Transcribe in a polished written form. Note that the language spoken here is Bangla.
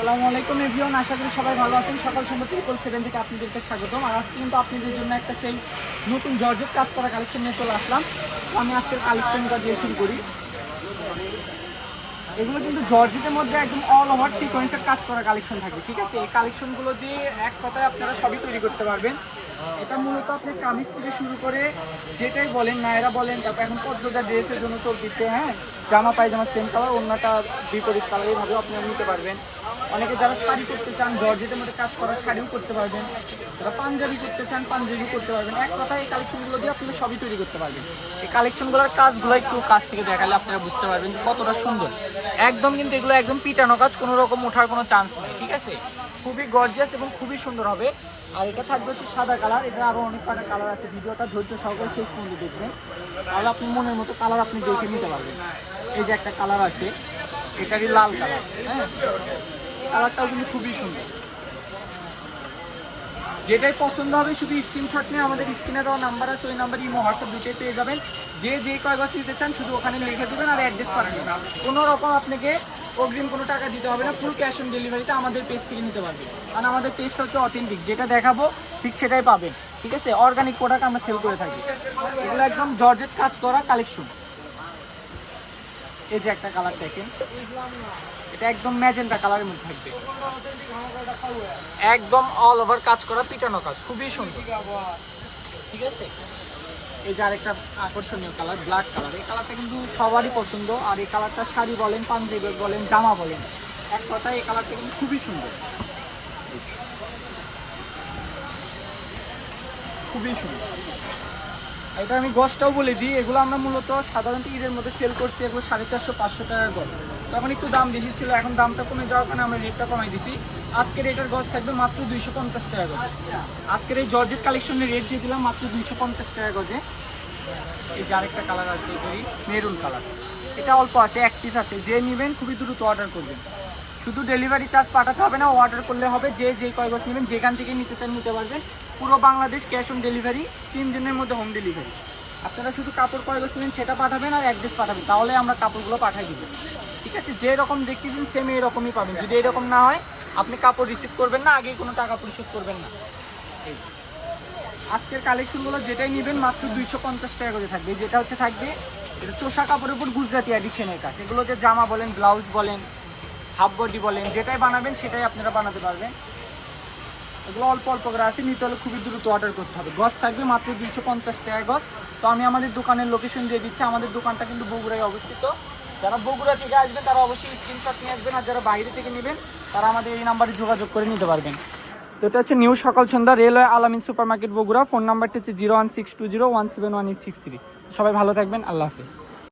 আসসালামু আলাইকুম এভরিওয়ান, আশা করি সবাই ভালো আছেন। সকাল সন্ধ্যা ট্রিপল সেভেন থেকে আপনাদেরকে স্বাগতম। আর আজকে কিন্তু আপনাদের জন্য একটা সেই নতুন জর্জেট কাজ করা কালেকশন নিয়ে চলে আসলাম। তো আমি আজকের কালেকশনটা দিয়ে শুরু করি। এগুলো কিন্তু জর্জেটের মধ্যে একদম অল ওভার সিকোয়েন্সের কাজ করা কালেকশন থাকবে, ঠিক আছে? এই কালেকশনগুলো দিয়ে এক কথায় আপনারা সবই তৈরি করতে পারবেন। এটা মূলত আপনি কামিজ থেকে শুরু করে যেটাই বলেন, নায়রা বলেন, তারপর এখন পদ্মজা ড্রেসের জন্য চলতেছে, হ্যাঁ, জামা পায়জামা সেম কালার, অন্যটা বিপরীত কালার, এইভাবেও আপনারা নিতে পারবেন। অনেকে যারা শাড়ি করতে চান, জর্জেটের মধ্যে কাজ করা শাড়িও করতে পারবেন। যারা পাঞ্জাবি করতে চান, পাঞ্জাবি করতে পারবেন। এক কথায় এই কালেকশনগুলো দিয়ে আপনারা সবই তৈরি করতে পারবেন। এই কালেকশনগুলোর কাজগুলো একটু কাছ থেকে দেখালে আপনারা বুঝতে পারবেন যে কতটা সুন্দর। একদম কিন্তু এগুলো একদম পিটানো কাজ, কোনো রকম ওঠার কোনো চান্স নেই, ঠিক আছে? খুবই গর্জিয়াস এবং খুবই সুন্দর হবে। আর এটা থাকবে হচ্ছে সাদা কালার। এটা আরও অনেক কটা কালার আছে, ভিডিওটা ধৈর্য সহকারে শেষ পর্যন্ত দেখবেন, তাহলে আপনি মনের মতো কালার আপনি দেখে নিতে পারবেন। এই যে একটা কালার আছে, এটারই লাল কালার, হ্যাঁ, কালারটাও কিন্তু খুবই সুন্দর। যেটাই পছন্দ হবে শুধু স্ক্রিনশট নিয়ে আমাদের স্ক্রিনে দেওয়া নাম্বার আছে, ওই নাম্বার ইমো হোয়াটসঅ্যাপ দুটোই পেয়ে যাবেন। যে কয় গজ নিতে চান শুধু ওখানে লিখে দেবেন আর অ্যাড্রেস পাঠাবেন। কোনো রকম আপনাকে অগ্রিম কোনো টাকা দিতে হবে না, ফুল ক্যাশ অন ডেলিভারিটা আমাদের পেজ থেকে নিতে পারবেন। কারণ আমাদের পেজটা হচ্ছে অথেন্টিক, যেটা দেখাবো ঠিক সেটাই পাবেন, ঠিক আছে? অর্গানিক প্রোডাক্ট আমরা সেল করে থাকি। এগুলো একদম জর্জেট কাজ করা কালেকশন। এই যে একটা কালার দেখেন, এটা একদম ম্যাজেন্টা কালারের মধ্যে থাকবে, একদম অল ওভার কাজ করা পিটানো কাজ, খুবই সুন্দর, ঠিক আছে? এই যে আরেকটা আকর্ষণীয় কালার, ব্ল্যাক কালার। এই কালারটা কিন্তু সবারই পছন্দ। আর এই কালারটা শাড়ি বলেন, পাঞ্জাবি বলেন, জামা বলেন, এক কথায় এই কালারটা কিন্তু খুবই সুন্দর, খুবই সুন্দর। এটা আমি গজটাও বলে দিই, এগুলো আমরা মূলত সাধারণত ঈদের মধ্যে সেল করছি এগুলো 450-500 টাকার গজ। তখন একটু দাম বেশি ছিল, এখন দামটা কমে যাওয়ার কারণে আমরা রেটটা কমাই দিছি। আজকের এটার গজ থাকবে মাত্র 250 টাকা গজে। আজকের এই জর্জেট কালেকশনের রেট দিয়ে দিলাম মাত্র 250 টাকা গজে। এই যে আরেকটা কালার আছে, এটারই মেরুন কালার। এটা অল্প আছে, এক পিস আছে। যে নেবেন খুবই দ্রুত অর্ডার করবেন, শুধু ডেলিভারি চার্জ পাঠাতে হবে না, অর্ডার করলে হবে। যে কয় গজ নেবেন, যেখান থেকে নিতে চান নিতে পারবেন। পুরো বাংলাদেশ ক্যাশ অন ডেলিভারি, 3 দিনের মধ্যে হোম ডেলিভারি। আপনারা শুধু কাপড় কয় গজ নেবেন সেটা পাঠাবেন আর অ্যাড্রেস পাঠাবেন, তাহলে আমরা কাপড়গুলো পাঠিয়ে দিব, ঠিক আছে? যেরকম দেখতেছেন সেম এরকমই পাবেন। যদি এরকম না হয়, আপনি কাপড় রিসিভ করবেন না, আগে কোনো টাকা পরিশোধ করবেন না। এই আজকের কালেকশনগুলো যেটাই নেবেন মাত্র 250 টাকা করে থাকবে। যেটা হচ্ছে থাকবে এটা চোষা কাপড়ের উপর গুজরাটি এডিশনের কাজ। এগুলোতে জামা বলেন, ব্লাউজ বলেন, হাফ বডি বলেন, যেটাই বানাবেন সেটাই আপনারা বানাতে পারবেন। এগুলো অল্প অল্প করে আছে, নিতে হলে খুবই দ্রুত অর্ডার করতে হবে। গজ থাকবে মাত্র 250 টাকা গজ। তো আমি আমাদের দোকানের লোকেশন দিয়ে দিচ্ছি। আমাদের দোকানটা কিন্তু বগুড়ায় অবস্থিত। যারা বগুড়া থেকে আসবেন তারা অবশ্যই স্ক্রিনশট নিয়ে আসবেন, আর যারা বাইরে থেকে নেবেন তারা আমাদের এই নাম্বারে যোগাযোগ করে নিতে পারবেন। তো এটা হচ্ছে নিউ সকাল সন্ধ্যা, রেলওয়ে আলামিন সুপার মার্কেট বগুড়া। ফোন নাম্বারটি হচ্ছে 01620171863। সবাই ভালো থাকবেন, আল্লাহ হাফেজ।